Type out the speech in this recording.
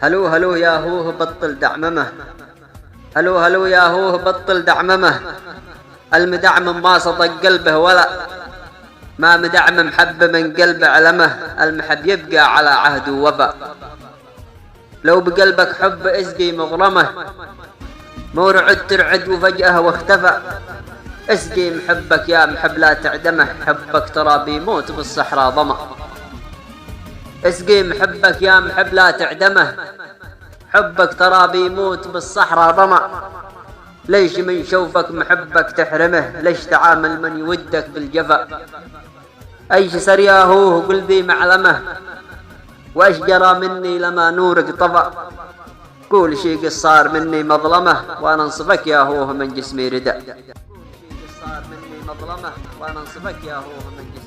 هلو هلو يا هوه بطل دعممه، هلو هلو يا هوه بطل دعممه. المدعمم ما صدق قلبه ولا ما مدعمم حب من قلبه علمه. المحب يبقى على عهد ووفا، لو بقلبك حب اسقي مغرمه. مو رعد ترعد وفجأة واختفى، اسقي محبك يا محب لا تعدمه. حبك ترى بيموت بالصحراء ظما، اسقي محبك يا محب لا تعدمه. حبك ترى بيموت بالصحراء ظما. ليش من شوفك محبك تحرمه؟ ليش تعامل من يودك بالجفا؟ ايش سر يا هوه قلبي معلمه، وايش جرى مني لما نورك طفى؟ قول شي قصار مني مظلمه، وانا انصفك يا هوه من جسمي ردى. قول شي قصار مني مظلمه، وانا انصفك يا هوه من جسمي